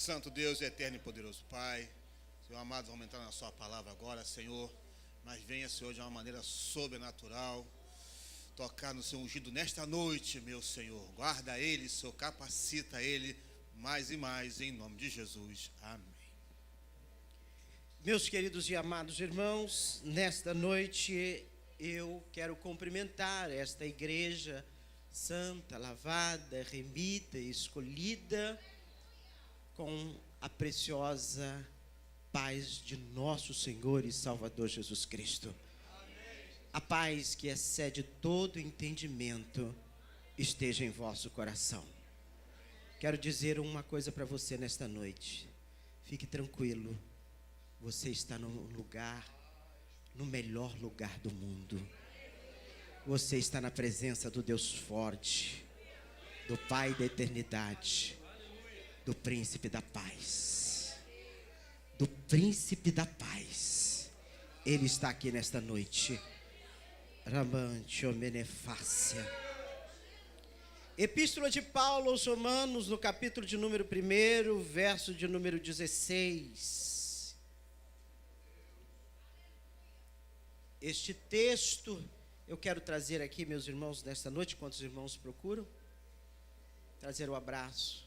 Santo Deus, eterno e poderoso Pai, Senhor amado, vamos entrar na sua palavra agora, Senhor, mas venha, Senhor, de uma maneira sobrenatural, tocar no seu ungido nesta noite, meu Senhor. Guarda ele, Senhor, capacita ele mais e mais, em nome de Jesus. Amém. Meus queridos e amados irmãos, nesta noite eu quero cumprimentar esta igreja santa, lavada, remida, escolhida, com a preciosa paz de nosso Senhor e Salvador Jesus Cristo. A paz que excede todo entendimento esteja em vosso coração. Quero dizer uma coisa para você nesta noite. Fique tranquilo. Você está no melhor lugar do mundo. Você está na presença do Deus forte, do Pai da eternidade, do Príncipe da paz. Do Príncipe da paz. Ele está aqui nesta noite. Ramante Omenefácia. Epístola de Paulo aos Romanos, no capítulo de número 1, verso de número 16. Este texto eu quero trazer aqui, meus irmãos, nesta noite, quantos irmãos procuram? Trazer o abraço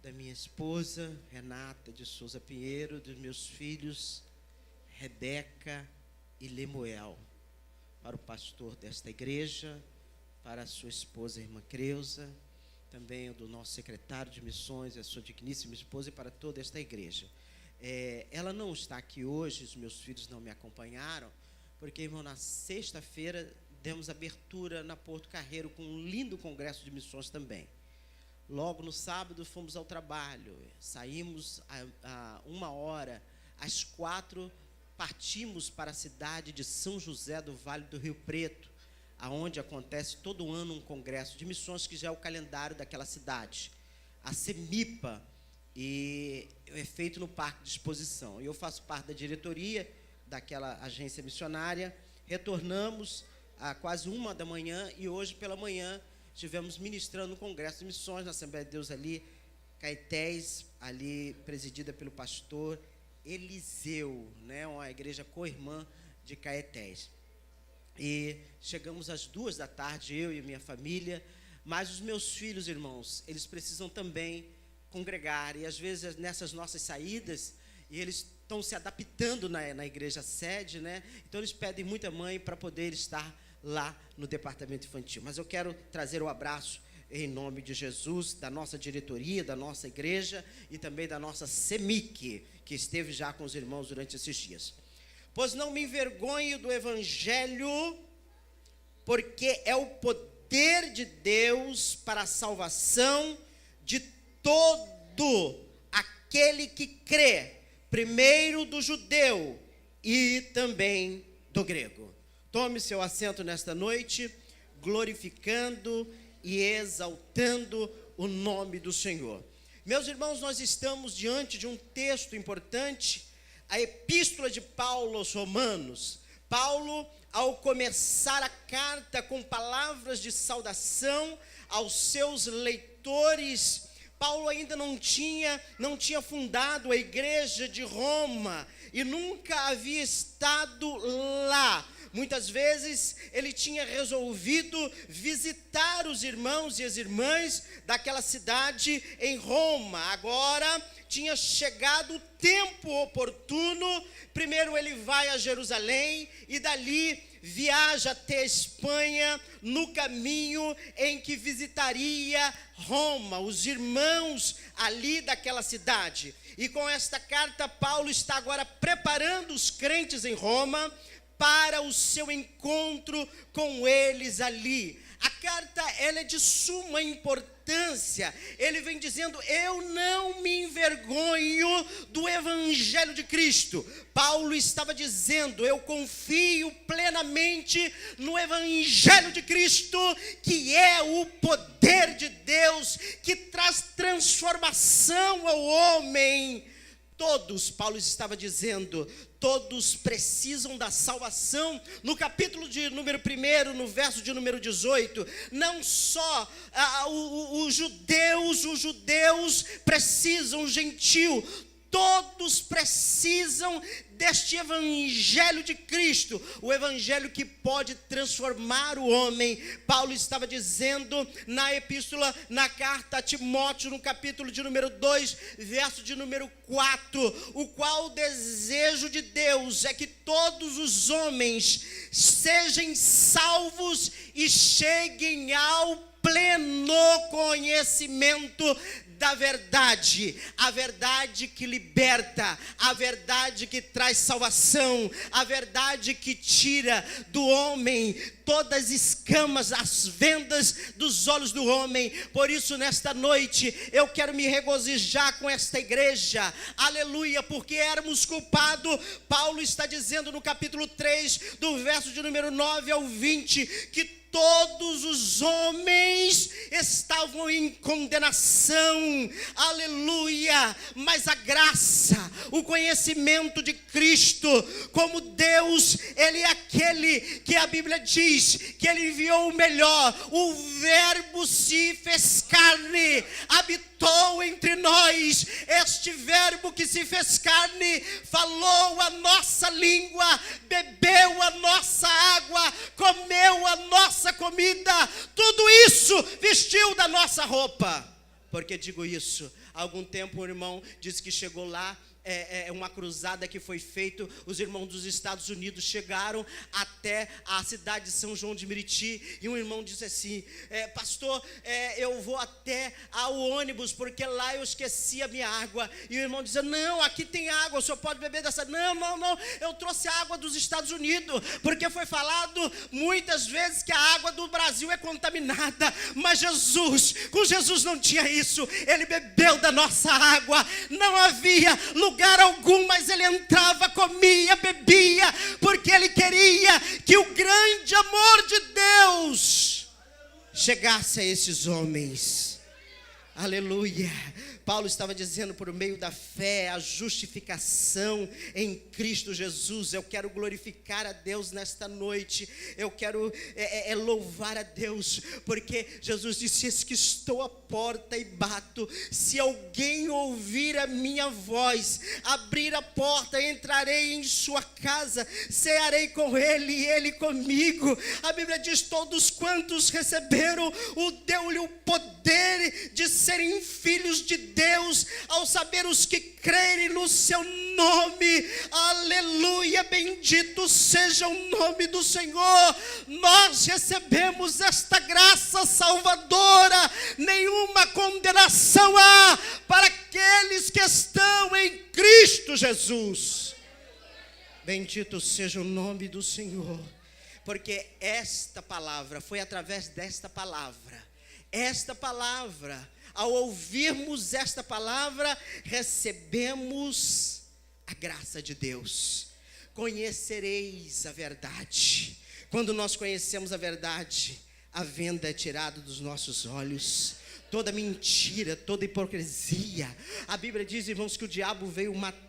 da minha esposa, Renata de Souza Pinheiro, dos meus filhos, Rebeca e Lemuel, para o pastor desta igreja, para a sua esposa, a irmã Creuza, também do nosso secretário de missões, a sua digníssima esposa, e para toda esta igreja. Ela não está aqui hoje, os meus filhos não me acompanharam, porque, irmão, na sexta-feira demos abertura na Porto Carreiro com um lindo congresso de missões também. Logo no sábado fomos ao trabalho, saímos a 1h, às 4h partimos para a cidade de São José do Vale do Rio Preto, aonde acontece todo ano um congresso de missões, que já é o calendário daquela cidade, a CEMIPA, e é feito no Parque de Exposição. Eu faço parte da diretoria daquela agência missionária. Retornamos a quase 1h e hoje pela manhã estivemos ministrando um congresso de missões na Assembleia de Deus ali, Caetés, ali presidida pelo pastor Eliseu, né, uma igreja co-irmã de Caetés. E chegamos às 2h, eu e minha família, mas os meus filhos, irmãos, eles precisam também congregar, e às vezes nessas nossas saídas, e eles estão se adaptando na igreja sede, né? Então eles pedem muita mãe para poder estar lá no departamento infantil. Mas eu quero trazer o abraço em nome de Jesus, da nossa diretoria, da nossa igreja e também da nossa CEMIC, que esteve já com os irmãos durante esses dias. Pois não me envergonho do evangelho, porque é o poder de Deus para a salvação de todo aquele que crê, primeiro do judeu e também do grego. Tome seu assento nesta noite, glorificando e exaltando o nome do Senhor. Meus irmãos, nós estamos diante de um texto importante, a Epístola de Paulo aos Romanos. Paulo, ao começar a carta com palavras de saudação aos seus leitores, Paulo ainda não tinha fundado a igreja de Roma e nunca havia estado lá. Muitas vezes ele tinha resolvido visitar os irmãos e as irmãs daquela cidade em Roma. Agora tinha chegado o tempo oportuno. Primeiro ele vai a Jerusalém e dali viaja até a Espanha, no caminho em que visitaria Roma, os irmãos ali daquela cidade. E com esta carta, Paulo está agora preparando os crentes em Roma para o seu encontro com eles ali. A carta, ela é de suma importância. Ele vem dizendo: eu não me envergonho do evangelho de Cristo. Paulo estava dizendo: eu confio plenamente no evangelho de Cristo, que é o poder de Deus, que traz transformação ao homem. todos, Paulo estava dizendo, todos precisam da salvação. No capítulo de número 1, no verso de número 18, não só os judeus precisam, os gentios, todos precisam deste evangelho de Cristo, o evangelho que pode transformar o homem. Paulo estava dizendo na epístola, na carta a Timóteo, no capítulo de número 2, verso de número 4, o qual o desejo de Deus é que todos os homens sejam salvos e cheguem ao pleno conhecimento da verdade, a verdade que liberta, a verdade que traz salvação, a verdade que tira do homem todas as escamas, as vendas dos olhos do homem. Por isso, nesta noite, eu quero me regozijar com esta igreja, aleluia, porque éramos culpados. Paulo está dizendo no capítulo 3, do verso de número 9 ao 20, que todos os homens estavam em condenação, aleluia, mas a graça, o conhecimento de Cristo, como Deus, Ele é aquele que a Bíblia diz, que Ele enviou o melhor, o verbo se fez carne, habitou entre nós, este verbo que se fez carne, falou a nossa língua, bebeu a nossa água, comeu a nossa comida, tudo isso vestiu da nossa roupa. Por que digo isso? Há algum tempo um irmão disse que chegou lá, uma cruzada que foi feita, os irmãos dos Estados Unidos chegaram até a cidade de São João de Meriti, e um irmão disse assim, pastor, eu vou até ao ônibus, porque lá eu esqueci a minha água. E o irmão dizia, não, aqui tem água, o senhor pode beber dessa. Não, eu trouxe a água dos Estados Unidos, porque foi falado muitas vezes que a água do Brasil é contaminada, mas com Jesus não tinha isso. Ele bebeu da nossa água, não havia lugar algum, mas ele entrava, comia, bebia, porque ele queria que o grande amor de Deus chegasse a esses homens. Aleluia. Paulo estava dizendo, por meio da fé, a justificação em Cristo Jesus. Eu quero glorificar a Deus nesta noite, eu quero louvar a Deus, porque Jesus disse, eis que estou à porta e bato, se alguém ouvir a minha voz, abrir a porta, entrarei em sua casa, cearei com ele e ele comigo. A Bíblia diz, todos quantos receberam, deu-lhe o poder de serem filhos de Deus, ao saber os que crerem no seu nome. Aleluia, bendito seja o nome do Senhor. Nós recebemos esta graça salvadora, nenhuma condenação há para aqueles que estão em Cristo Jesus. Bendito seja o nome do Senhor, porque esta palavra, foi através desta palavra, ao ouvirmos esta palavra, recebemos a graça de Deus. Conhecereis a verdade. Quando nós conhecemos a verdade, a venda é tirada dos nossos olhos. Toda mentira, toda hipocrisia. A Bíblia diz, irmãos, que o diabo veio matar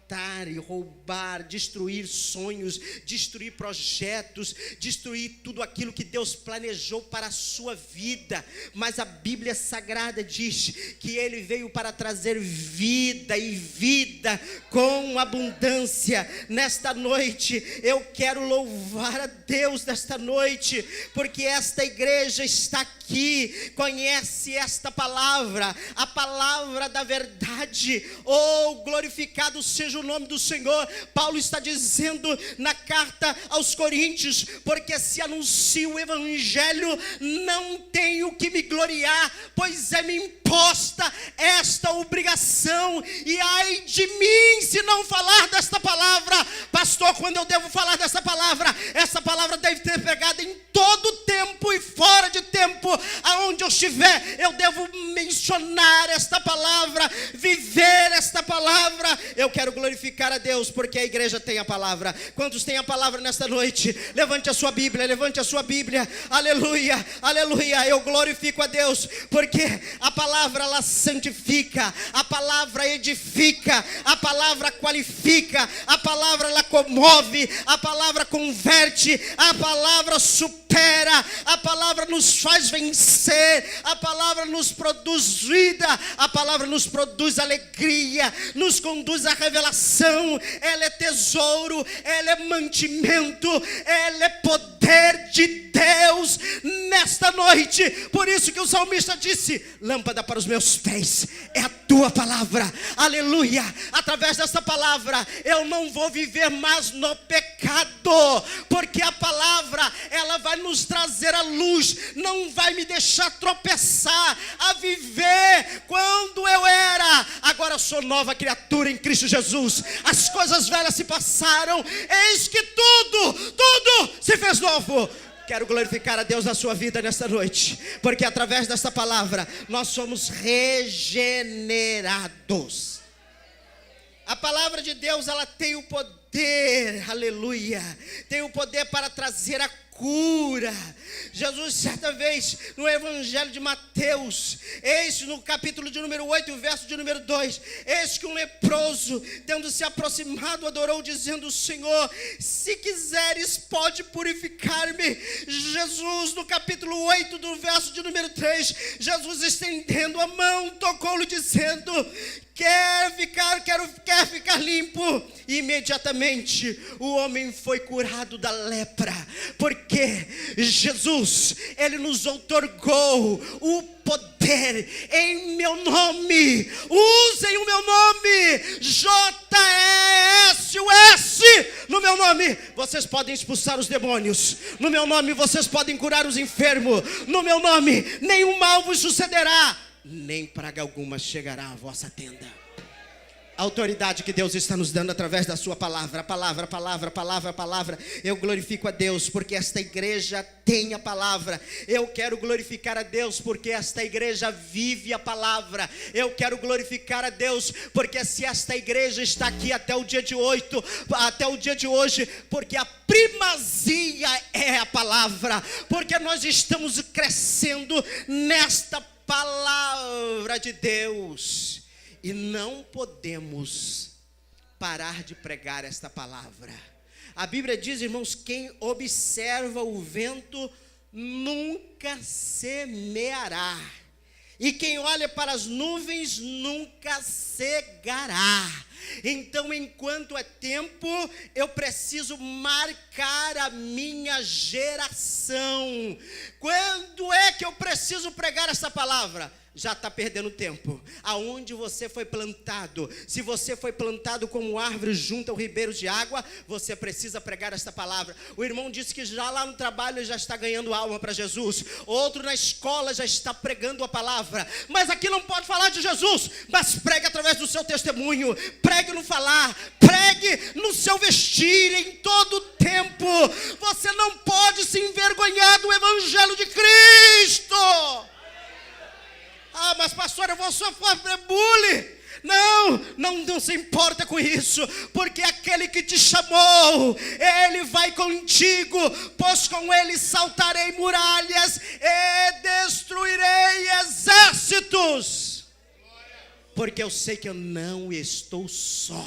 e roubar, destruir sonhos, destruir projetos, destruir tudo aquilo que Deus planejou para a sua vida. Mas a Bíblia Sagrada diz que ele veio para trazer vida, e vida com abundância. Nesta noite eu quero louvar a Deus nesta noite, porque esta igreja está aqui, conhece esta palavra, a palavra da verdade. Oh, glorificado seja o nome do Senhor. Paulo está dizendo na carta aos Coríntios, porque se anuncio o evangelho, não tenho que me gloriar, pois é-me imposta esta obrigação, e ai de mim se não falar desta palavra. Pastor, quando eu devo falar dessa palavra? Essa palavra deve ter pregado em todo tempo e fora de tempo, aonde eu estiver, eu devo mencionar esta palavra, viver esta palavra. Eu quero glorificar a Deus, porque a igreja tem a palavra. Quantos têm a palavra nesta noite? Levante a sua Bíblia, levante a sua Bíblia. Aleluia, aleluia. Eu glorifico a Deus, porque a palavra ela santifica, a palavra edifica, a palavra qualifica, a palavra ela comove, a palavra converte, a palavra supera, a palavra nos faz vencer, a palavra nos produz vida, a palavra nos produz alegria, nos conduz à revelação. Ela é tesouro, ela é mantimento, ela é poder de Deus nesta noite. Por isso que o salmista disse: lâmpada para os meus pés é a tua palavra. Aleluia. Através dessa palavra eu não vou viver mais no pecado, porque a palavra ela vai nos trazer a luz, não vai me deixar tropeçar, a viver quando eu era. Agora eu sou nova criatura em Cristo Jesus. As coisas velhas se passaram, eis que tudo se fez novo. Quero glorificar a Deus na sua vida nesta noite, porque através desta palavra nós somos regenerados. A palavra de Deus ela tem o poder, aleluia, tem o poder para trazer a cura. Jesus certa vez no evangelho de Mateus, eis no capítulo de número 8, verso de número 2, eis que um leproso, tendo se aproximado, adorou dizendo: Senhor, se quiseres pode purificar-me. Jesus no capítulo 8 do verso de número 3, Jesus estendendo a mão, tocou-lhe dizendo: quer ficar limpo? E imediatamente o homem foi curado da lepra, porque Jesus, ele nos outorgou o poder em meu nome. Usem o meu nome, JESUS, no meu nome vocês podem expulsar os demônios, no meu nome vocês podem curar os enfermos, no meu nome nenhum mal vos sucederá, nem praga alguma chegará à vossa tenda. A autoridade que Deus está nos dando através da sua palavra, palavra. Eu glorifico a Deus porque esta igreja tem a palavra. Eu quero glorificar a Deus porque esta igreja vive a palavra. Eu quero glorificar a Deus porque se esta igreja está aqui até o dia de hoje, porque a primazia é a palavra, porque nós estamos crescendo nesta palavra de Deus. E não podemos parar de pregar esta palavra. A Bíblia diz, irmãos, quem observa o vento nunca semeará, e quem olha para as nuvens nunca cegará. Então, enquanto é tempo, eu preciso marcar a minha geração. Quando é que eu preciso pregar essa palavra? Já está perdendo tempo. Aonde você foi plantado, se você foi plantado como árvore junto ao ribeiro de água, você precisa pregar esta palavra. O irmão disse que já lá no trabalho ele já está ganhando alma para Jesus. Outro na escola já está pregando a palavra. Mas aqui não pode falar de Jesus, mas pregue através do seu testemunho, pregue no falar, pregue no seu vestir, em todo tempo. Você não pode se envergonhar do evangelho de Cristo. Ah, mas pastor, eu vou sofrer bullying. Não se importa com isso, porque aquele que te chamou, ele vai contigo, pois com ele saltarei muralhas e destruirei exércitos, porque eu sei que eu não estou só.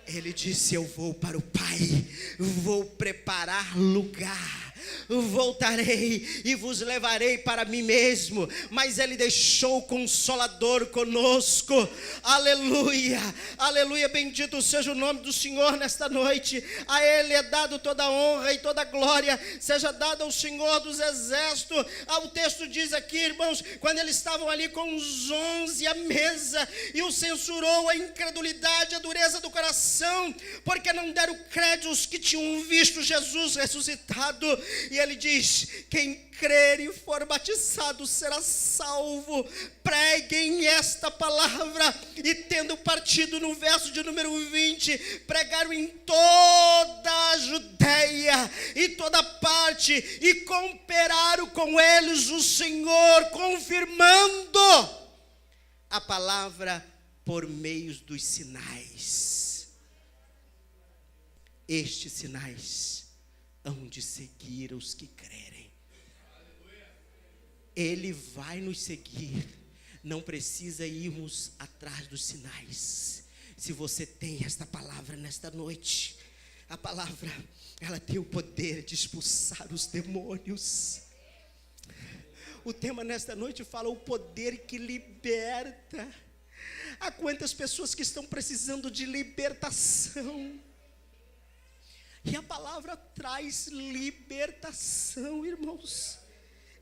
Ele disse: eu vou para o Pai, vou preparar lugar, voltarei e vos levarei para mim mesmo. Mas ele deixou o Consolador conosco. Aleluia, aleluia, bendito seja o nome do Senhor nesta noite. A ele é dado toda a honra e toda a glória, seja dada ao Senhor dos exércitos. O texto diz aqui, irmãos, quando eles estavam ali com os 11 à mesa, e o censurou a incredulidade, a dureza do coração, porque não deram crédito aos que tinham visto Jesus ressuscitado. E ele diz: quem crer e for batizado será salvo. Preguem esta palavra. E tendo partido, no verso de número 20, pregaram em toda a Judeia e toda parte, e cooperaram com eles o Senhor, confirmando a palavra por meio dos sinais. Estes sinais hão de seguir os que crerem. Ele vai nos seguir. Não precisa irmos atrás dos sinais. Se você tem esta palavra nesta noite, a palavra, ela tem o poder de expulsar os demônios. O tema nesta noite fala o poder que liberta. Há quantas pessoas que estão precisando de libertação. E a palavra traz libertação, irmãos.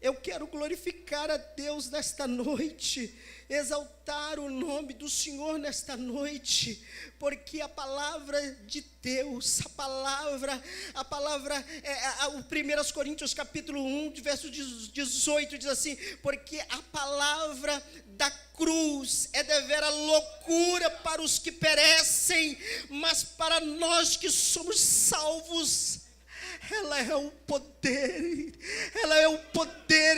Eu quero glorificar a Deus nesta noite, exaltar o nome do Senhor nesta noite, porque a palavra de Deus, a palavra, o 1 Coríntios capítulo 1, verso 18, diz assim: porque a palavra da cruz é devera loucura para os que perecem, mas para nós que somos salvos, ela é o poder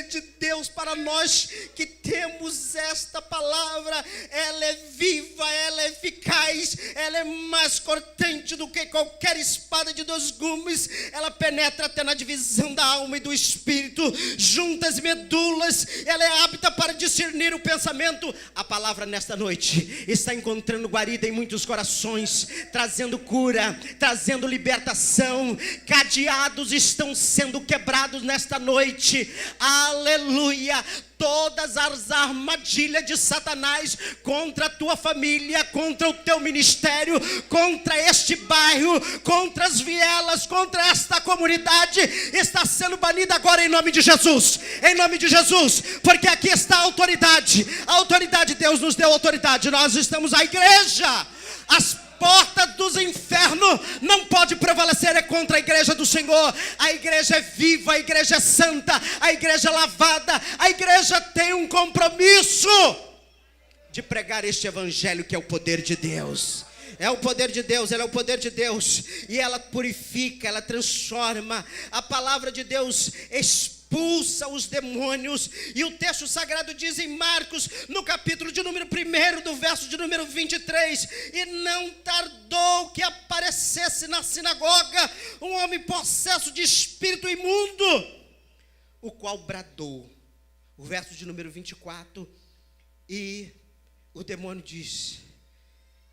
de Deus para nós que temos esta palavra. Ela é viva, ela é eficaz, ela é mais cortante do que qualquer espada de 2 gumes. Ela penetra até na divisão da alma e do espírito, juntas e medulas. Ela é apta para discernir o pensamento. A palavra nesta noite está encontrando guarida em muitos corações, trazendo cura, trazendo libertação. Cadeados estão sendo quebrados nesta noite. Aleluia. Todas as armadilhas de Satanás contra a tua família, contra o teu ministério, contra este bairro, contra as vielas, contra esta comunidade, está sendo banida agora em nome de Jesus. Em nome de Jesus, porque aqui está a autoridade. A autoridade, Deus nos deu autoridade. Nós estamos a igreja. As portas dos infernos não pode prevalecer contra a igreja do Senhor. A igreja é viva, a igreja é santa, a igreja é lavada, a igreja tem um compromisso de pregar este evangelho que é o poder de Deus. É o poder de Deus, ela é o poder de Deus, e ela purifica, ela transforma. A palavra de Deus expulsa os demônios, e o texto sagrado diz em Marcos, no capítulo de número 1, do verso de número 23, e não tardou que aparecesse na sinagoga um homem possesso de espírito imundo, o qual bradou. O verso de número 24, e o demônio diz: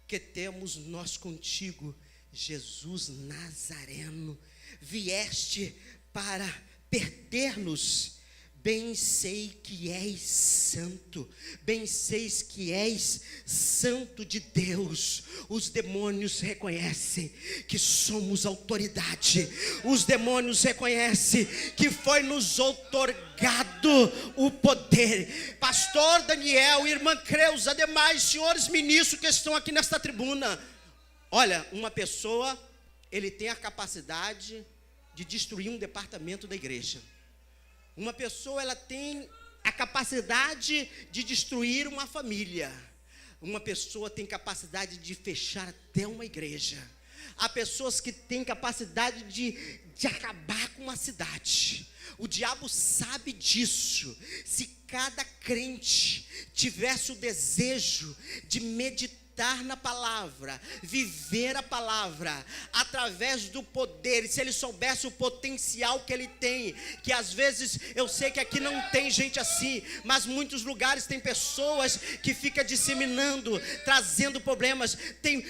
que temos nós contigo, Jesus Nazareno? Vieste para perder-nos? Bem sei que és santo, bem sei que és santo de Deus. Os demônios reconhecem que somos autoridade. Os demônios reconhecem que foi nos outorgado o poder. Pastor Daniel, irmã Creuza, demais senhores ministros que estão aqui nesta tribuna. Olha, uma pessoa, ele tem a capacidade de destruir um departamento da igreja. Uma pessoa, ela tem a capacidade de destruir uma família. Uma pessoa tem capacidade de fechar até uma igreja. Há pessoas que têm capacidade de acabar com uma cidade. O diabo sabe disso. Se cada crente tivesse o desejo de meditar na palavra, viver a palavra através do poder, se ele soubesse o potencial que ele tem, que às vezes eu sei que aqui não tem gente assim, mas muitos lugares tem pessoas que ficam disseminando, trazendo problemas.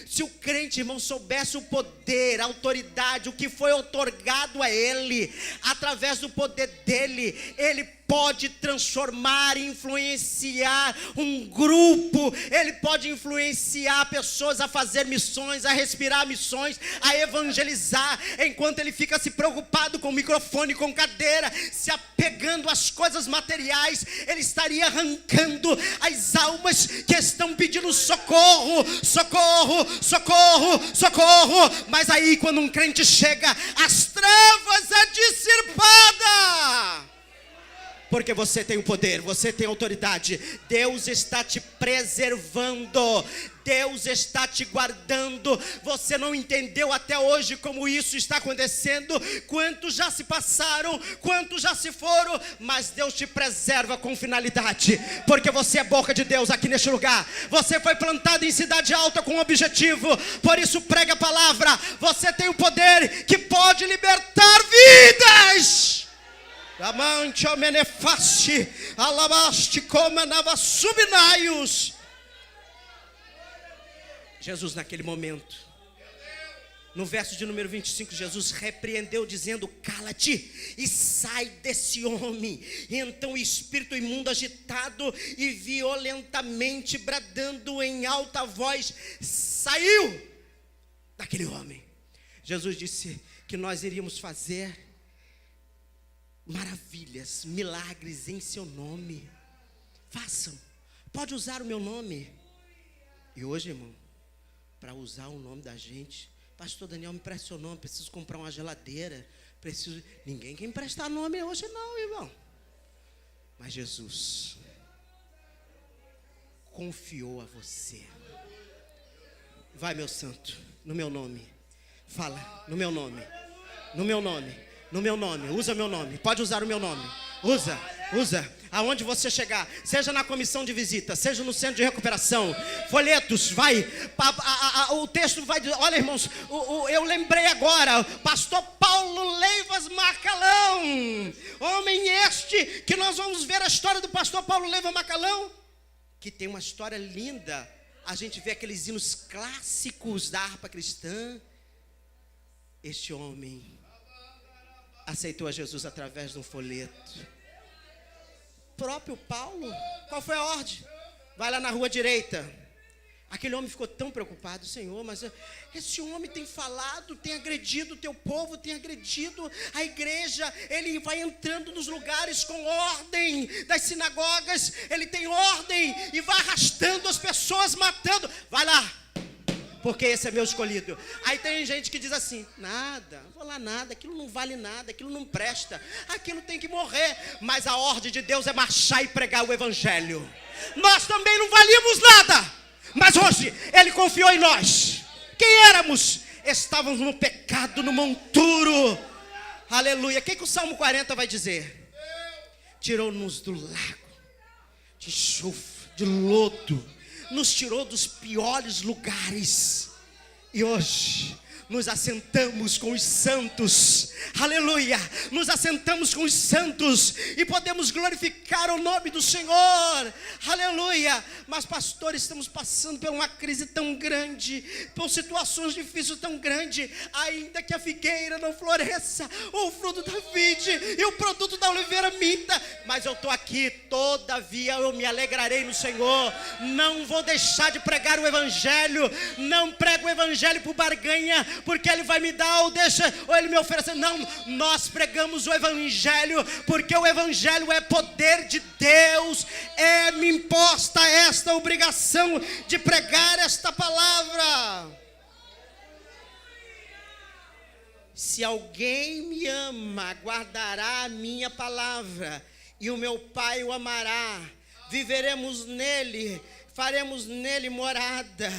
Se o crente, irmão, soubesse o poder, a autoridade, o que foi outorgado a ele, através do poder dele, ele pode transformar, influenciar um grupo. Ele pode influenciar pessoas a fazer missões, a respirar missões, a evangelizar. Enquanto ele fica se preocupado com microfone, com cadeira, se apegando às coisas materiais, ele estaria arrancando as almas que estão pedindo socorro, socorro, socorro, socorro. Mas aí quando um crente chega, as trevas é dissipada. Porque você tem o poder, você tem autoridade. Deus está te preservando, Deus está te guardando. Você não entendeu até hoje como isso está acontecendo. Quantos já se passaram, quantos já se foram, mas Deus te preserva com finalidade. Porque você é boca de Deus aqui neste lugar. Você foi plantado em cidade alta com um objetivo. Por isso prega a palavra. Você tem o poder que pode libertar vidas. Amante ao menefaste, alabaste como nava subnaios. Jesus naquele momento, no verso de número 25, Jesus repreendeu dizendo: cala-te e sai desse homem. E então o espírito imundo, agitado e violentamente bradando em alta voz, saiu daquele homem. Jesus disse que nós iríamos fazer maravilhas, milagres em seu nome. Façam, pode usar o meu nome. E hoje, irmão, para usar o nome da gente, pastor Daniel, me preste seu nome, preciso comprar uma geladeira, preciso. Ninguém quer emprestar nome hoje não, irmão. Mas Jesus confiou a você. Vai, meu santo, no meu nome. Fala, no meu nome. No meu nome. No meu nome, usa meu nome. Pode usar o meu nome. Usa. Aonde você chegar, seja na comissão de visita, seja no centro de recuperação, folhetos, vai. O texto vai dizer, olha, irmãos, eu lembrei agora, pastor Paulo Leivas Macalão, homem este, que nós vamos ver a história do pastor Paulo Leivas Macalão, que tem uma história linda. A gente vê aqueles hinos clássicos da harpa cristã. Este homem aceitou a Jesus através de um folheto. Próprio Paulo, qual foi a ordem? Vai lá na rua direita. Aquele homem ficou tão preocupado: Senhor, mas esse homem tem falado, tem agredido o teu povo, tem agredido a igreja. Ele vai entrando nos lugares com ordem das sinagogas, ele tem ordem e vai arrastando as pessoas, matando. Vai lá, porque esse é meu escolhido. Aí tem gente que diz assim: nada, vou lá nada, aquilo não vale nada, aquilo não presta, aquilo tem que morrer. Mas a ordem de Deus é marchar e pregar o evangelho. Nós também não valíamos nada, mas hoje Ele confiou em nós. Quem éramos? Estávamos no pecado, no monturo. Aleluia. O que o Salmo 40 vai dizer? Tirou-nos do lago de enxofre, de lodo, nos tirou dos piores lugares, e hoje nos assentamos com os santos. Aleluia, nos assentamos com os santos e podemos glorificar o nome do Senhor. Aleluia. Mas pastor, estamos passando por uma crise tão grande, por situações difíceis tão grandes. Ainda que a figueira não floresça, o fruto da vide e o produto da oliveira minta, mas eu estou aqui, todavia eu me alegrarei no Senhor. Não vou deixar de pregar o evangelho. Não prego o evangelho por barganha, porque Ele vai me dar ou Ele me oferece. Não, nós pregamos o evangelho porque o evangelho é poder de Deus. Me imposta esta obrigação de pregar esta palavra. Se alguém me ama, guardará a minha palavra, e o meu Pai o amará. Viveremos nele, faremos nele morada.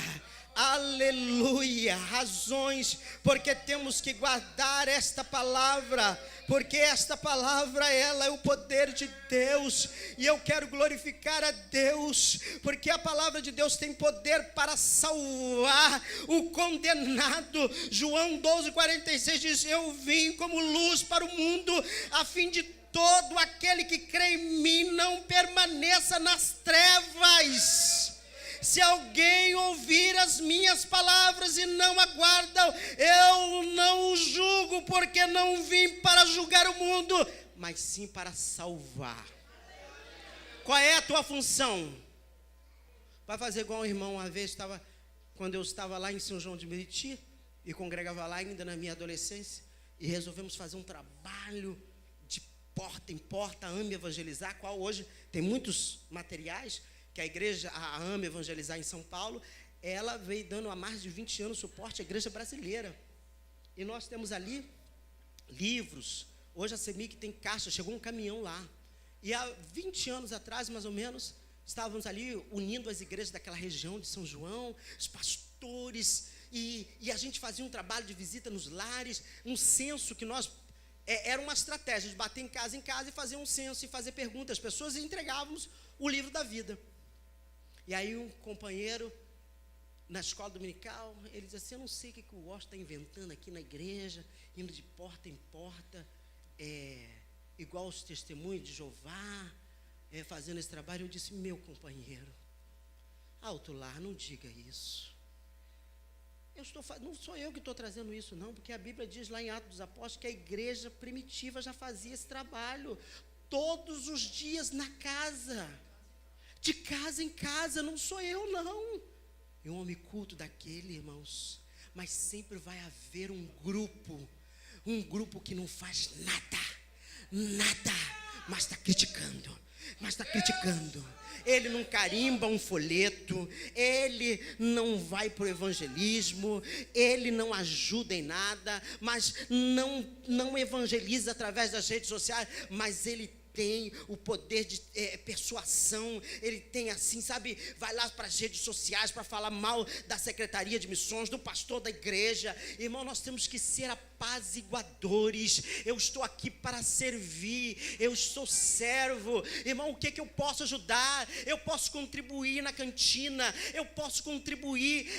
Aleluia, razões porque temos que guardar esta palavra, porque esta palavra, ela é o poder de Deus, e eu quero glorificar a Deus, porque a palavra de Deus tem poder para salvar o condenado. João 12:46 diz: eu vim como luz para o mundo, a fim de todo aquele que crê em mim não permaneça nas trevas. Se alguém ouvir as minhas palavras e não aguarda, eu não o julgo, porque não vim para julgar o mundo, mas sim para salvar. Qual é a tua função? Vai fazer igual um irmão, uma vez quando eu estava lá em São João de Meriti, e congregava lá ainda na minha adolescência, e resolvemos fazer um trabalho de porta em porta, Ame Evangelizar, qual hoje tem muitos materiais, que a igreja, a Ame Evangelizar em São Paulo, ela veio dando há mais de 20 anos suporte à igreja brasileira. E nós temos ali livros. Hoje a CEMIC tem caixa, chegou um caminhão lá. E há 20 anos atrás, mais ou menos, estávamos ali unindo as igrejas daquela região de São João, os pastores, e a gente fazia um trabalho de visita nos lares, um censo que nós... Era uma estratégia de bater em casa e fazer um censo e fazer perguntas às pessoas e entregávamos o livro da vida. E aí um companheiro, na escola dominical, ele diz assim, eu não sei o que o Washington está inventando aqui na igreja, indo de porta em porta, igual os testemunhos de Jeová, fazendo esse trabalho. Eu disse, meu companheiro, alto lá, não diga isso. Não sou eu que estou trazendo isso, não, porque a Bíblia diz lá em Atos dos Apóstolos que a igreja primitiva já fazia esse trabalho, todos os dias na casa, de casa em casa, não sou eu, não. É um homem culto daquele, irmãos, mas sempre vai haver um grupo que não faz nada, mas está criticando. Ele não carimba um folheto, ele não vai para o evangelismo, ele não ajuda em nada, mas não evangeliza através das redes sociais, mas ele tem o poder de persuasão, ele tem assim, sabe, vai lá para as redes sociais para falar mal da Secretaria de Missões, do pastor da igreja. Irmão, nós temos que ser apaziguadores. Eu estou aqui para servir, eu sou servo. Irmão, o que eu posso ajudar? Eu posso contribuir na cantina, eu posso contribuir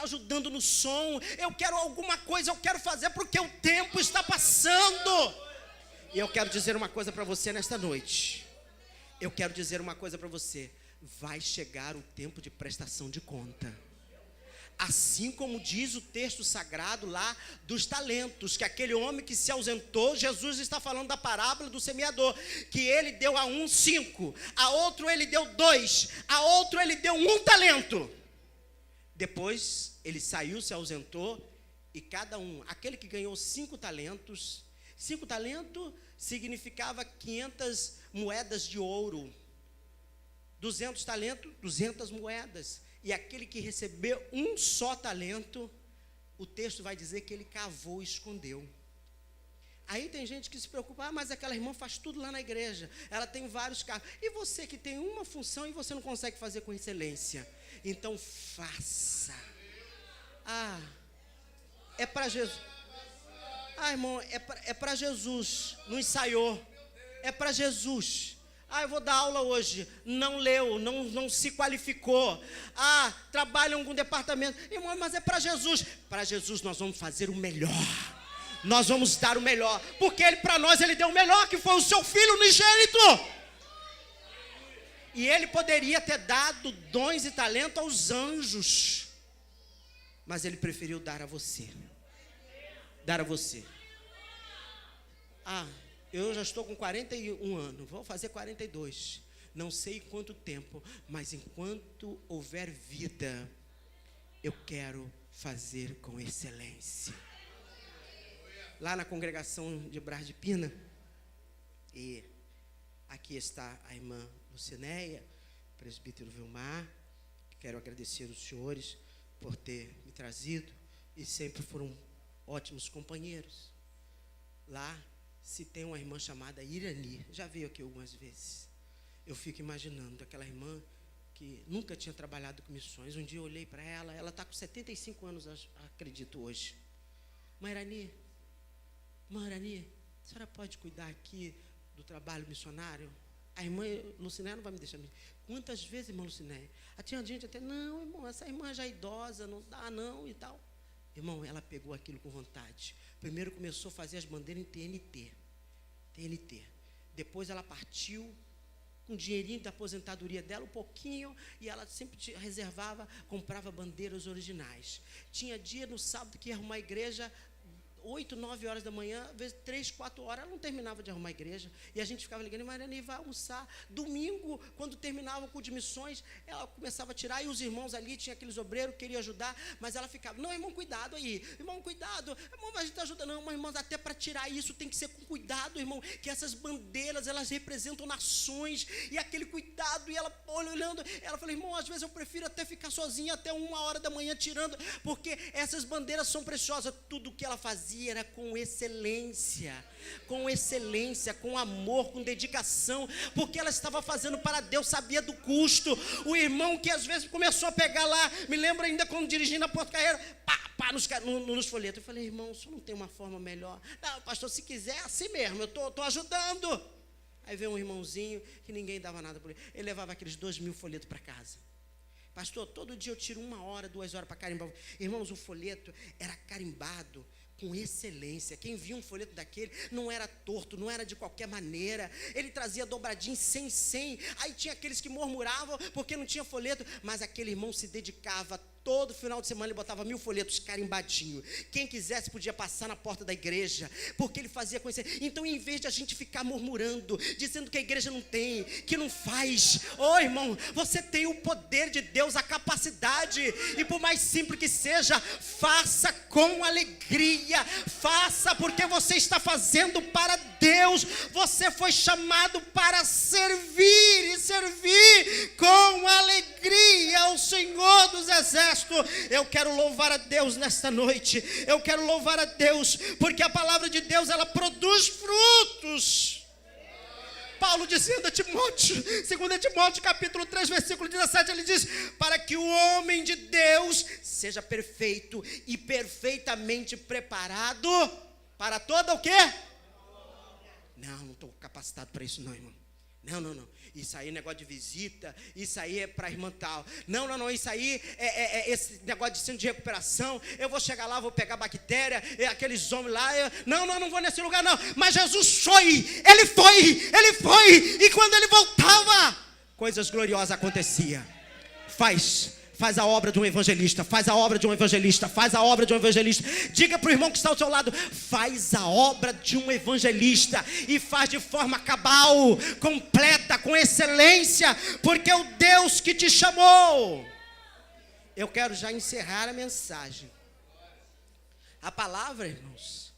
ajudando no som, eu quero alguma coisa, eu quero fazer porque o tempo está passando. E eu quero dizer uma coisa para você nesta noite. Vai chegar o tempo de prestação de conta. Assim como diz o texto sagrado lá dos talentos, que aquele homem que se ausentou, Jesus está falando da parábola do semeador, que ele deu a um 5, a outro ele deu 2, a outro ele deu 1 talento. Depois ele saiu, se ausentou, e cada um, aquele que ganhou 5 talentos significava 500 moedas de ouro, 200 talentos, 200 moedas, e aquele que recebeu 1 só talento, o texto vai dizer que ele cavou e escondeu. Aí tem gente que se preocupa, mas aquela irmã faz tudo lá na igreja, ela tem vários cargos, e você que tem uma função e você não consegue fazer com excelência, então faça. É para Jesus. Irmão, é para Jesus, não ensaiou, é para Jesus. Eu vou dar aula hoje, não leu, não se qualificou. Trabalha em algum departamento, irmão, mas é para Jesus. Para Jesus nós vamos fazer o melhor, nós vamos dar o melhor, porque Ele para nós, Ele deu o melhor, que foi o seu Filho unigênito. E Ele poderia ter dado dons e talento aos anjos, mas Ele preferiu dar a você. Eu já estou com 41 anos, vou fazer 42, não sei quanto tempo, mas enquanto houver vida, eu quero fazer com excelência. Lá na congregação de Brás de Pina, e aqui está a irmã Lucinéia, presbítero Vilmar, quero agradecer os senhores por ter me trazido, e sempre foram ótimos companheiros. Lá se tem uma irmã chamada Irani, já veio aqui algumas vezes. Eu fico imaginando aquela irmã que nunca tinha trabalhado com missões. Um dia eu olhei para ela está com 75 anos, acredito hoje. Mãe Irani, a senhora pode cuidar aqui do trabalho missionário? A irmã Lucinéia não vai me deixar. Quantas vezes, irmã Lucinéia? Tinha gente até, não, irmão, essa irmã já é idosa, não dá não e tal. Irmão, ela pegou aquilo com vontade. Primeiro começou a fazer as bandeiras em TNT. Depois ela partiu com o dinheirinho da aposentadoria dela, um pouquinho, e ela sempre reservava, comprava bandeiras originais. Tinha dia no sábado que ia arrumar a igreja, 8, 9 horas da manhã, às vezes 3, 4 horas, ela não terminava de arrumar a igreja, e a gente ficava ligando, Mariane, vai almoçar. Domingo, quando terminava o culto de missões, ela começava a tirar, e os irmãos ali, tinha aqueles obreiros que queriam ajudar, mas ela ficava, não, irmão, cuidado aí, irmão, cuidado, irmão, mas a gente ajuda, não, mas irmãos, até para tirar isso tem que ser com cuidado, irmão, que essas bandeiras, elas representam nações, e aquele cuidado, e ela olhando, ela falou, irmão, às vezes eu prefiro até ficar sozinha até 1h da manhã tirando, porque essas bandeiras são preciosas. Tudo que ela fazia era com excelência, com amor, com dedicação, porque ela estava fazendo para Deus, sabia do custo. O irmão que às vezes começou a pegar lá, me lembro ainda quando dirigindo a Porto Carreiro, pá, nos folhetos. Eu falei, irmão, o senhor não tem uma forma melhor? Não, pastor, se quiser, assim mesmo, eu estou ajudando. Aí veio um irmãozinho que ninguém dava nada por ele. Ele levava aqueles 2.000 folhetos para casa. Pastor, todo dia eu tiro 1h, 2h para carimbar. Irmãos, o folheto era carimbado com excelência. Quem via um folheto daquele não era torto, não era de qualquer maneira. Ele trazia dobradinho 100. Aí tinha aqueles que murmuravam porque não tinha folheto, mas aquele irmão se dedicava. Todo final de semana ele botava 1.000 folhetos carimbadinho. Quem quisesse podia passar na porta da igreja, porque ele fazia com isso. Então, em vez de a gente ficar murmurando, dizendo que a igreja não tem, que não faz, irmão, você tem o poder de Deus, a capacidade, e por mais simples que seja, faça com alegria, faça porque você está fazendo para Deus. Você foi chamado para servir, e servir com alegria ao Senhor dos Exércitos. Eu quero louvar a Deus nesta noite. Eu quero louvar a Deus, porque a palavra de Deus, ela produz frutos. Paulo dizendo a Timóteo, 2 Timóteo capítulo 3, versículo 17, ele diz, para que o homem de Deus seja perfeito e perfeitamente preparado para toda o quê? Não estou capacitado para isso não, irmão. Não. Isso aí é negócio de visita, isso aí é para irmã tal. Não, isso aí é esse negócio de centro de recuperação. Eu vou chegar lá, vou pegar bactéria, aqueles homens lá. Não vou nesse lugar não. Mas Jesus foi, ele foi. E quando ele voltava, coisas gloriosas aconteciam. Faz a obra de um evangelista, faz a obra de um evangelista. Diga para o irmão que está ao seu lado, faz a obra de um evangelista, e faz de forma cabal, completa, com excelência, porque é o Deus que te chamou. Eu quero já encerrar a mensagem. A palavra, irmãos,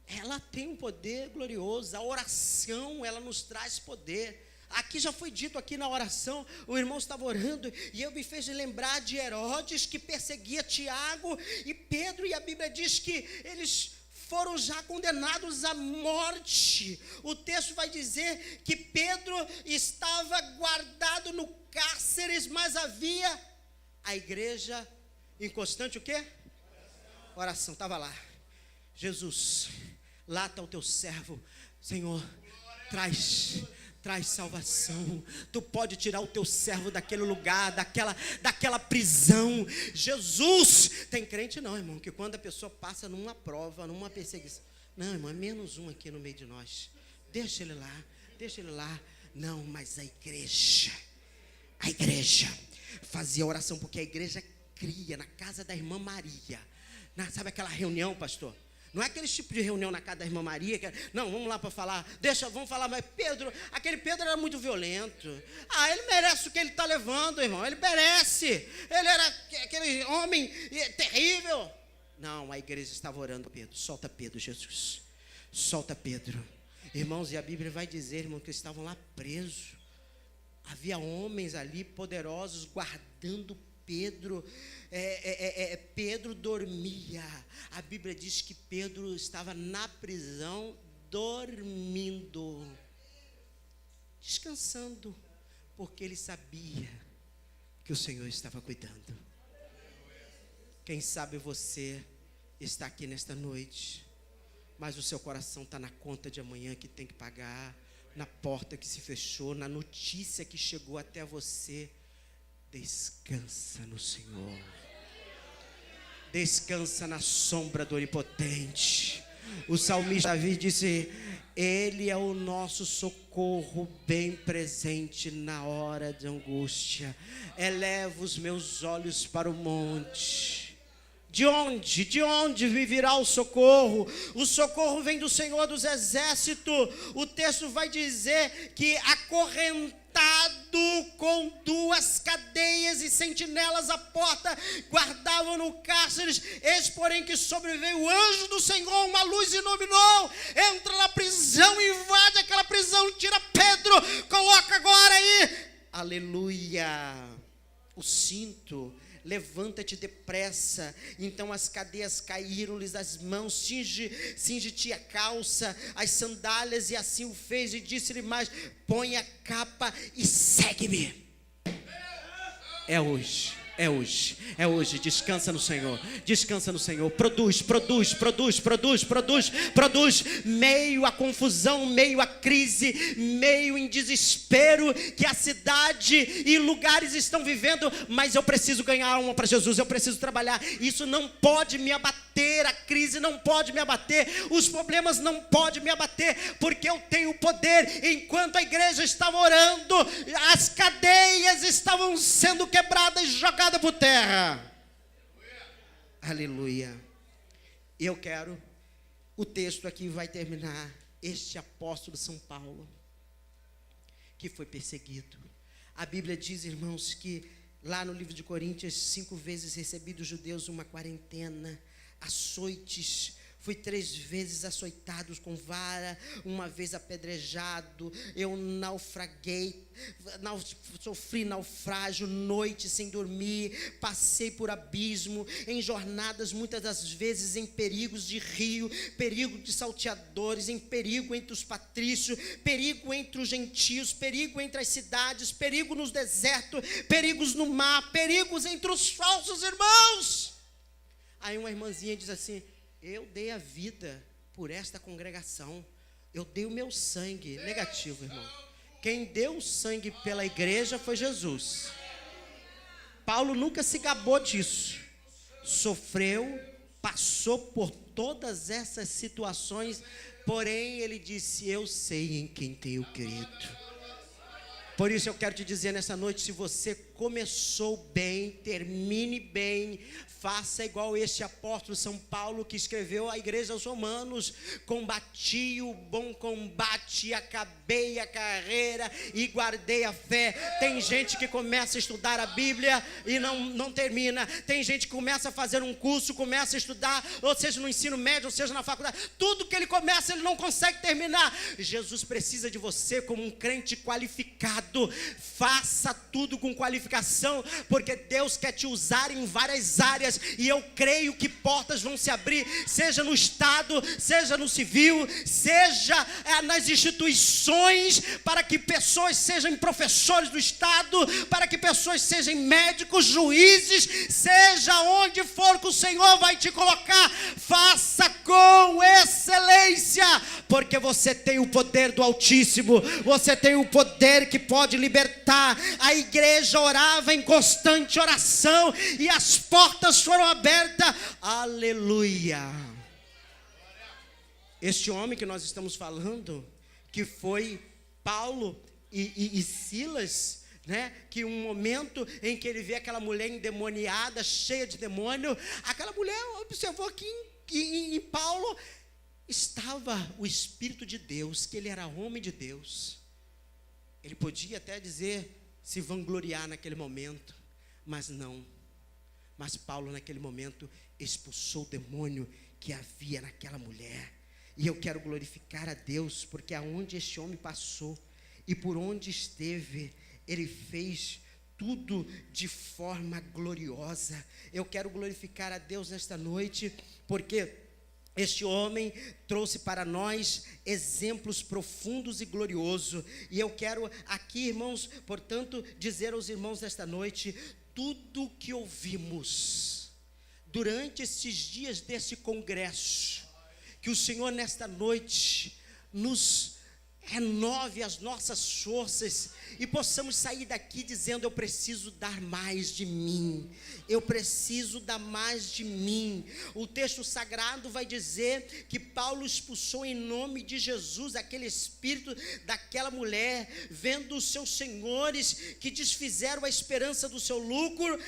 ela tem um poder glorioso. A oração, ela nos traz poder. Aqui já foi dito aqui na oração, o irmão estava orando e eu me fez lembrar de Herodes, que perseguia Tiago e Pedro, e a Bíblia diz que eles foram já condenados à morte. O texto vai dizer que Pedro estava guardado no cárceres, mas havia a igreja em constante o quê? Oração, estava lá. Jesus, lá está o teu servo, Senhor, traz salvação. Tu pode tirar o teu servo daquele lugar, daquela prisão. Jesus, tem crente não, irmão, que quando a pessoa passa numa prova, numa perseguição, não, irmão, é menos um aqui no meio de nós, deixa ele lá. Não, mas a igreja fazia oração, porque a igreja cria na casa da irmã Maria, sabe aquela reunião, pastor? Não é aquele tipo de reunião na casa da irmã Maria, não, vamos lá para falar, vamos falar, mas aquele Pedro era muito violento. Ele merece o que ele está levando, irmão, ele merece. Ele era aquele homem terrível. Não, a igreja estava orando, Pedro, solta Pedro, Jesus, solta Pedro. Irmãos, e a Bíblia vai dizer, irmão, que eles estavam lá presos. Havia homens ali poderosos guardando Pedro. Pedro dormia. A Bíblia diz que Pedro estava na prisão dormindo, descansando, porque ele sabia que o Senhor estava cuidando. Quem sabe você está aqui nesta noite, mas o seu coração está na conta de amanhã que tem que pagar, na porta que se fechou, na notícia que chegou até você. Descansa no Senhor. Descansa na sombra do Onipotente. O salmista Davi disse: Ele é o nosso socorro bem presente na hora de angústia. Eleva os meus olhos para o monte. De onde me virá o socorro? O socorro vem do Senhor dos Exércitos. O texto vai dizer que acorrentado com 2 cadeias e sentinelas à porta, guardavam no cárcere. Eis, porém, que sobreveio o anjo do Senhor, uma luz iluminou, entra na prisão, invade aquela prisão, tira Pedro, coloca agora aí Aleluia. O cinto. Levanta-te depressa. Então as cadeias caíram-lhes das mãos. Cinge-te a calça, as sandálias. E assim o fez. E disse-lhe mais: põe a capa e segue-me. É hoje. É hoje, é hoje. Descansa no Senhor, descansa no Senhor. Produz. Meio à confusão, meio à crise, meio em desespero que a cidade e lugares estão vivendo. Mas eu preciso ganhar alma para Jesus, eu preciso trabalhar. Isso não pode me abater, a crise não pode me abater, os problemas não podem me abater, porque eu tenho poder. Enquanto a igreja estava orando, as cadeias estavam sendo quebradas e jogadas por terra. Aleluia. Eu quero, o texto aqui vai terminar. Este apóstolo São Paulo, que foi perseguido. A Bíblia diz, irmãos, que lá no livro de Coríntios, 5 vezes recebi dos judeus uma quarentena, açoites. Fui 3 vezes açoitado com vara, 1 vez apedrejado. Eu naufraguei, sofri naufrágio, noite sem dormir. Passei por abismo, em jornadas muitas das vezes em perigos de rio, perigo de salteadores, em perigo entre os patrícios, perigo entre os gentios, perigo entre as cidades, perigo nos desertos, perigos no mar, perigos entre os falsos irmãos. Aí uma irmãzinha diz assim: eu dei a vida por esta congregação, eu dei o meu sangue. Negativo, irmão. Quem deu o sangue pela igreja foi Jesus. Paulo nunca se gabou disso. Sofreu, passou por todas essas situações, porém ele disse: eu sei em quem tenho crido. Por isso eu quero te dizer nessa noite, se você começou bem, termine bem. Faça igual este apóstolo São Paulo, que escreveu à igreja aos Romanos: combati o bom combate, acabei a carreira e guardei a fé. Tem gente que começa a estudar a Bíblia e não termina. Tem gente que começa a fazer um curso, começa a estudar, ou seja no ensino médio, ou seja na faculdade. Tudo que ele começa, ele não consegue terminar. Jesus precisa de você como um crente qualificado. Faça tudo com qualificação, porque Deus quer te usar em várias áreas. E eu creio que portas vão se abrir, seja no Estado, seja no civil, seja nas instituições, para que pessoas sejam professores do Estado, para que pessoas sejam médicos, juízes, seja onde for que o Senhor vai te colocar. Faça com excelência, porque você tem o poder do Altíssimo, você tem o poder que pode libertar. A igreja orava em constante oração e as portas foram abertas. Aleluia. Este homem que nós estamos falando, que foi Paulo e Silas, né? Que um momento em que ele vê aquela mulher endemoniada, cheia de demônio, aquela mulher observou que em Paulo estava o Espírito de Deus, que ele era homem de Deus. Ele podia até dizer, se vangloriar naquele momento, mas não. Mas Paulo naquele momento expulsou o demônio que havia naquela mulher. E eu quero glorificar a Deus, porque aonde este homem passou e por onde esteve, ele fez tudo de forma gloriosa. Eu quero glorificar a Deus nesta noite, porque este homem trouxe para nós exemplos profundos e gloriosos. E eu quero aqui, irmãos, portanto, dizer aos irmãos nesta noite: tudo que ouvimos durante esses dias desse congresso, que o Senhor nesta noite nos renove as nossas forças e possamos sair daqui dizendo: eu preciso dar mais de mim, eu preciso dar mais de mim. O texto sagrado vai dizer que Paulo expulsou em nome de Jesus aquele espírito daquela mulher, vendo os seus senhores que desfizeram a esperança do seu lucro,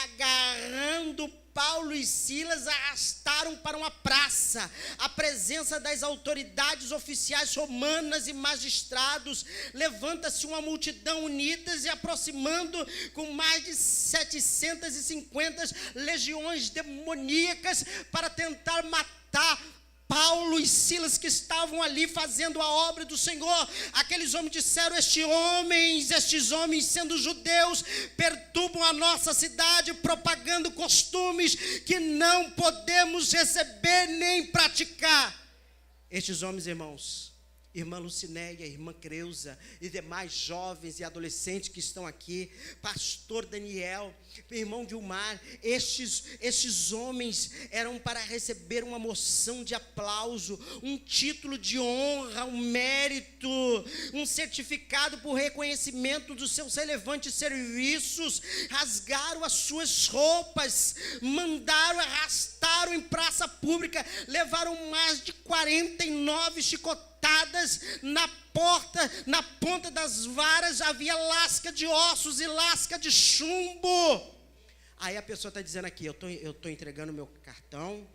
agarrando Paulo e Silas, arrastaram para uma praça, a presença das autoridades oficiais romanas e magistrados. Levanta-se uma multidão unidas e aproximando com mais de 750 legiões demoníacas para tentar matar Paulo e Silas que estavam ali fazendo a obra do Senhor. Aqueles homens disseram: estes homens sendo judeus, perturbam a nossa cidade, propagando costumes que não podemos receber nem praticar. Estes homens, irmãos, irmã Lucinéia, irmã Creuza e demais jovens e adolescentes que estão aqui, pastor Daniel, irmão Gilmar, estes homens eram para receber uma moção de aplauso, um título de honra, um mérito, um certificado por reconhecimento dos seus relevantes serviços. Rasgaram as suas roupas, arrastaram em praça pública, levaram mais de 49 chicotadas na ponta das varas havia lasca de ossos e lasca de chumbo. Aí a pessoa está dizendo aqui: eu estou entregando meu cartão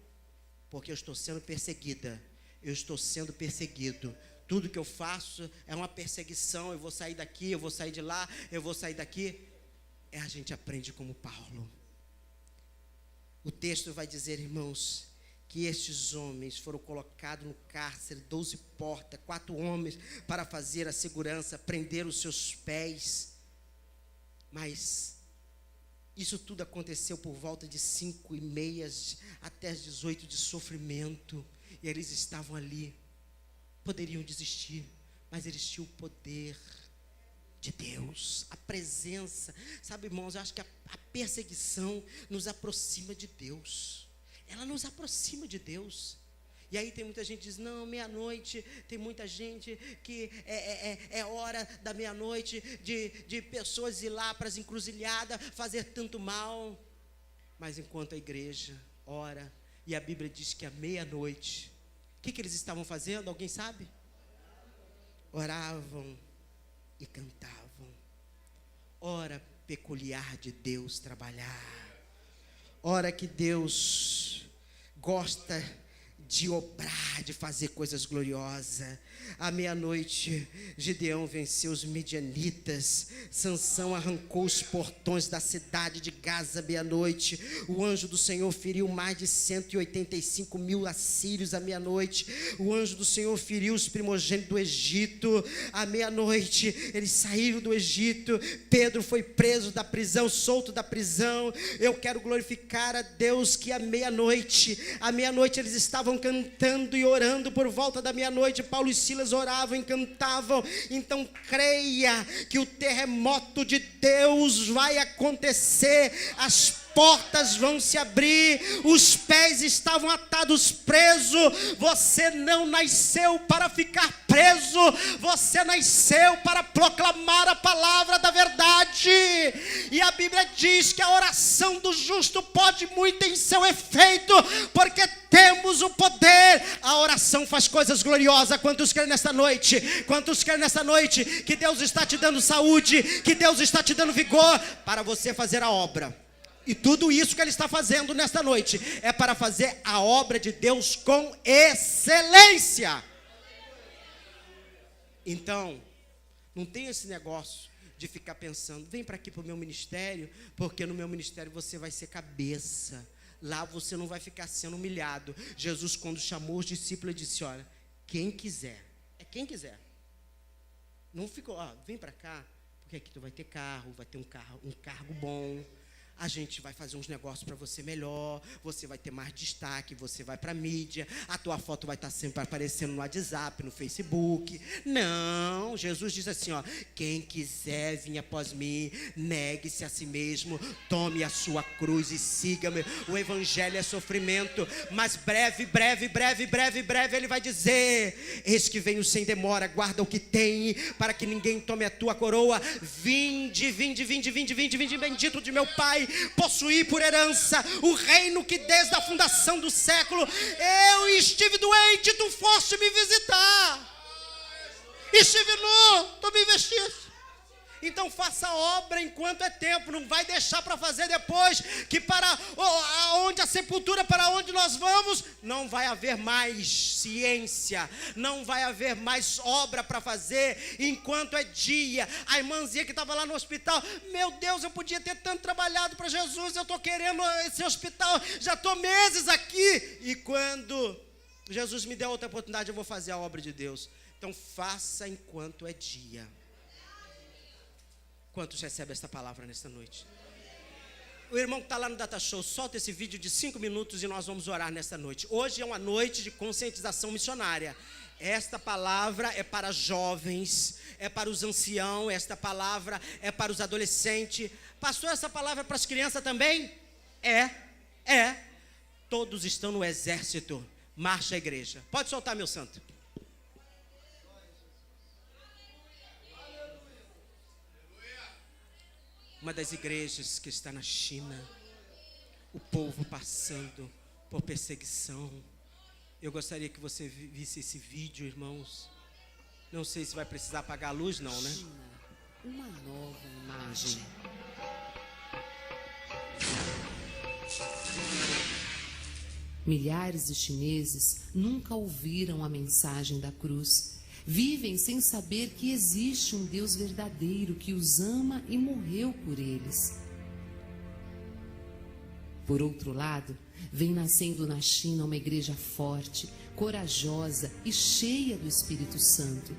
porque eu estou sendo perseguida, eu estou sendo perseguido, tudo que eu faço é uma perseguição, eu vou sair daqui, eu vou sair de lá, eu vou sair daqui. A gente aprende como Paulo. O texto vai dizer, irmãos, que estes homens foram colocados no cárcere, 12 portas, 4 homens para fazer a segurança, prender os seus pés. Mas isso tudo aconteceu por volta de 5:30 até as 18 de sofrimento. E eles estavam ali, poderiam desistir, mas eles tinham o poder de Deus, a presença. Sabe, irmãos, eu acho que a perseguição nos aproxima de Deus. Ela nos aproxima de Deus. E aí tem muita gente que diz: não, meia-noite. Tem muita gente que é hora da meia-noite de pessoas ir lá para as encruzilhadas, fazer tanto mal. Mas enquanto a igreja ora, e a Bíblia diz que à meia-noite, o que eles estavam fazendo? Alguém sabe? Oravam e cantavam. Hora peculiar de Deus trabalhar. Hora que Deus gosta de obrar, de fazer coisas gloriosas. À meia-noite, Gideão venceu os midianitas. Sansão arrancou os portões da cidade de Gaza à meia-noite. O anjo do Senhor feriu mais de 185.000 assírios à meia-noite. O anjo do Senhor feriu os primogênitos do Egito. À meia-noite, eles saíram do Egito. Pedro foi preso da prisão, solto da prisão. Eu quero glorificar a Deus que à meia-noite eles estavam cantando e orando. Por volta da meia-noite, Paulo e Silas oravam e cantavam. Então creia que o terremoto de Deus vai acontecer. As portas vão se abrir, os pés estavam atados, presos. Você não nasceu para ficar preso, você nasceu para proclamar a palavra da verdade. E a Bíblia diz que a oração do justo pode muito em seu efeito, porque temos o poder. A oração faz coisas gloriosas. Quantos querem nesta noite? Quantos querem nesta noite que Deus está te dando saúde, que Deus está te dando vigor para você fazer a obra? E tudo isso que Ele está fazendo nesta noite é para fazer a obra de Deus com excelência. Então, não tem esse negócio de ficar pensando: vem para aqui para o meu ministério, porque no meu ministério você vai ser cabeça. Lá você não vai ficar sendo humilhado. Jesus, quando chamou os discípulos, disse: olha, quem quiser, quem quiser. Não ficou: vem para cá, porque aqui tu vai ter carro, vai ter um cargo bom. A gente vai fazer uns negócios para você melhor, você vai ter mais destaque, você vai para a mídia, a tua foto vai estar sempre aparecendo no WhatsApp, no Facebook. Não, Jesus diz assim, quem quiser vir após mim, negue-se a si mesmo, tome a sua cruz e siga-me. O evangelho é sofrimento, mas breve Ele vai dizer: eis que venho sem demora, guarda o que tem, para que ninguém tome a tua coroa. Vinde, bendito de meu Pai, possuí por herança o reino que desde a fundação do século eu estive doente, tu foste me visitar. Estive nu, tu me vestiste. Então faça a obra enquanto é tempo, não vai deixar para fazer depois, que para onde a sepultura, para onde nós vamos, não vai haver mais ciência, não vai haver mais obra para fazer enquanto é dia. A irmãzinha que estava lá no hospital: meu Deus, eu podia ter tanto trabalhado para Jesus, eu estou querendo esse hospital, já estou meses aqui. E quando Jesus me deu outra oportunidade, eu vou fazer a obra de Deus. Então faça enquanto é dia. Quantos recebem esta palavra nesta noite? O irmão que está lá no Data Show, solta esse vídeo de 5 minutos e nós vamos orar nesta noite. Hoje é uma noite de conscientização missionária. Esta palavra é para jovens, é para os anciãos, esta palavra é para os adolescentes. Pastor, essa palavra é para as crianças também? É. Todos estão no exército. Marcha a igreja. Pode soltar, meu santo. Uma das igrejas que está na China, o povo passando por perseguição. Eu gostaria que você visse esse vídeo, irmãos. Não sei se vai precisar apagar a luz, não, né? China, uma nova imagem. Milhares de chineses nunca ouviram a mensagem da cruz. Vivem sem saber que existe um Deus verdadeiro que os ama e morreu por eles. Por outro lado, vem nascendo na China uma igreja forte, corajosa e cheia do Espírito Santo.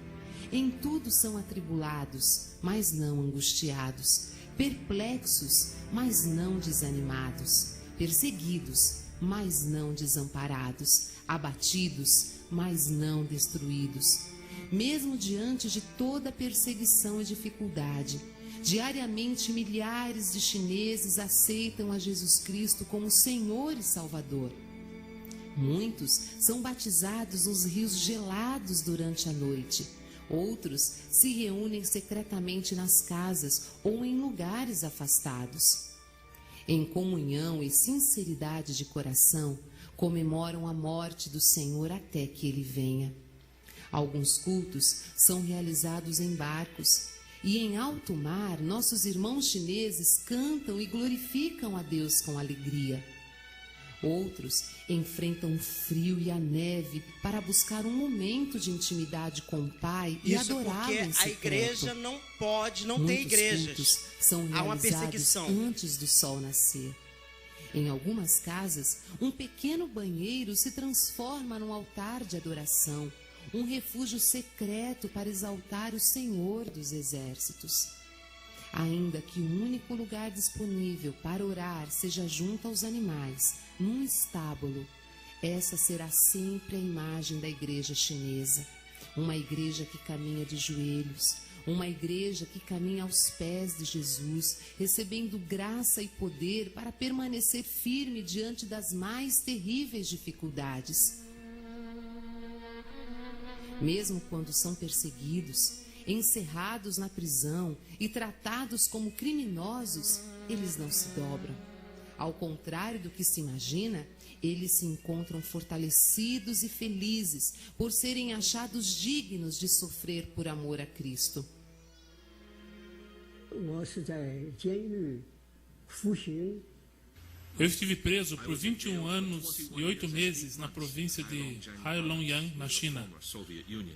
Em tudo são atribulados, mas não angustiados, perplexos, mas não desanimados, perseguidos, mas não desamparados, abatidos, mas não destruídos. Mesmo diante de toda perseguição e dificuldade, diariamente milhares de chineses aceitam a Jesus Cristo como Senhor e Salvador. Muitos são batizados nos rios gelados durante a noite. Outros se reúnem secretamente nas casas ou em lugares afastados. Em comunhão e sinceridade de coração, comemoram a morte do Senhor até que Ele venha. Alguns cultos são realizados em barcos e em alto mar nossos irmãos chineses cantam e glorificam a Deus com alegria. Outros enfrentam o frio e a neve para buscar um momento de intimidade com o Pai e adorá-lo em secreto. Isso porque a igreja não pode, não tem igrejas. São há uma realizados perseguição antes do sol nascer. Em algumas casas, um pequeno banheiro se transforma num altar de adoração, um refúgio secreto para exaltar o Senhor dos Exércitos. Ainda que o único lugar disponível para orar seja junto aos animais, num estábulo, essa será sempre a imagem da igreja chinesa. Uma igreja que caminha de joelhos, uma igreja que caminha aos pés de Jesus, recebendo graça e poder para permanecer firme diante das mais terríveis dificuldades. Mesmo quando são perseguidos, encerrados na prisão e tratados como criminosos, eles não se dobram. Ao contrário do que se imagina, eles se encontram fortalecidos e felizes por serem achados dignos de sofrer por amor a Cristo. Eu estive preso por 21 anos e 8 meses na província de Heilongjiang, na China,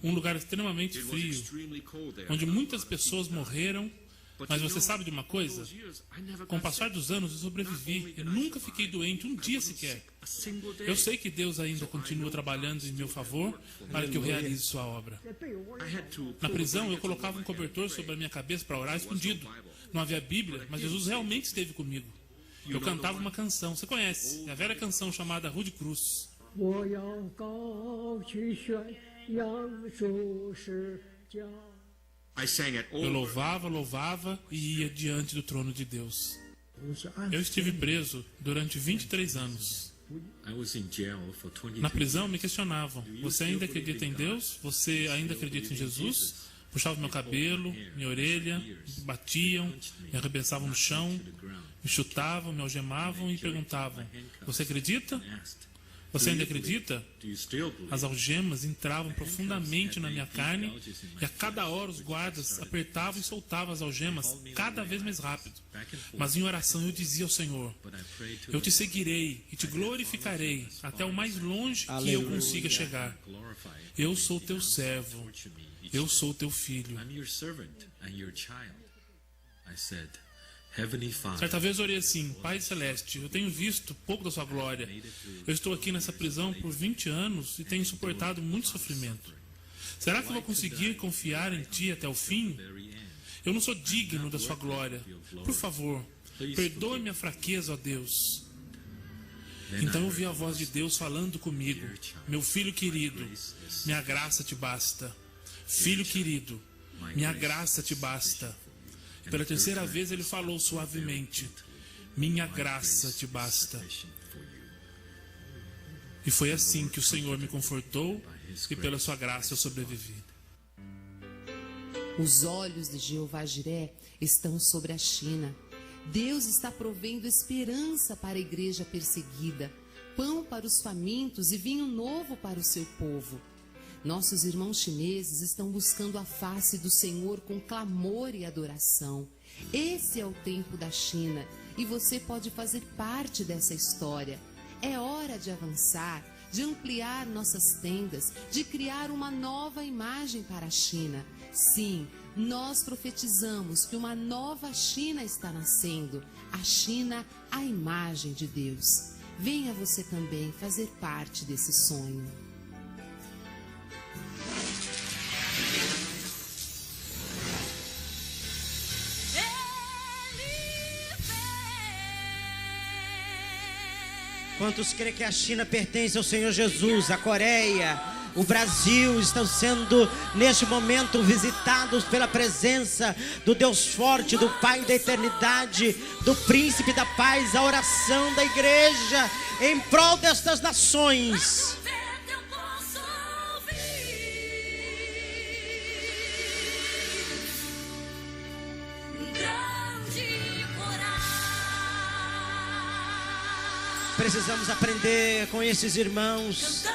um lugar extremamente frio, onde muitas pessoas morreram. Mas você sabe de uma coisa? Com o passar dos anos eu sobrevivi, eu nunca fiquei doente um dia sequer. Eu sei que Deus ainda continua trabalhando em meu favor para que eu realize sua obra. Na prisão eu colocava um cobertor sobre a minha cabeça para orar escondido. Não havia Bíblia, mas Jesus realmente esteve comigo. Eu cantava uma canção, você conhece, é a velha canção chamada Rude Cruz. Eu louvava e ia diante do trono de Deus. Eu estive preso durante 23 anos. Na prisão me questionavam: você ainda acredita em Deus? Você ainda acredita em Jesus? Puxavam meu cabelo, minha orelha, me batiam, me arremessavam no chão, me chutavam, me algemavam e perguntavam: você acredita? Você ainda acredita? As algemas entravam profundamente na minha carne e a cada hora os guardas apertavam e soltavam as algemas cada vez mais rápido. Mas em oração eu dizia ao Senhor: eu te seguirei e te glorificarei até o mais longe que eu consiga chegar. Eu sou teu servo, eu sou teu filho. Certa vez eu orei assim: Pai Celeste, eu tenho visto pouco da sua glória. Eu estou aqui nessa prisão por 20 anos e tenho suportado muito sofrimento. Será que eu vou conseguir confiar em Ti até o fim? Eu não sou digno da sua glória. Por favor, perdoe minha fraqueza, ó Deus. Então eu ouvi a voz de Deus falando comigo: Meu filho querido, minha graça te basta. Filho querido, minha graça te basta. Pela terceira vez ele falou suavemente: Minha graça te basta. E foi assim que o Senhor me confortou e pela sua graça eu sobrevivi. Os olhos de Jeová Jiré estão sobre a China. Deus está provendo esperança para a igreja perseguida, pão para os famintos e vinho novo para o seu povo. Nossos irmãos chineses estão buscando a face do Senhor com clamor e adoração. Esse é o tempo da China e você pode fazer parte dessa história. É hora de avançar, de ampliar nossas tendas, de criar uma nova imagem para a China. Sim, nós profetizamos que uma nova China está nascendo. A China, a imagem de Deus. Venha você também fazer parte desse sonho. Quantos creem que a China pertence ao Senhor Jesus? A Coreia, o Brasil estão sendo neste momento visitados pela presença do Deus forte, do Pai da eternidade, do Príncipe da paz. A oração da igreja em prol destas nações. Precisamos aprender com esses irmãos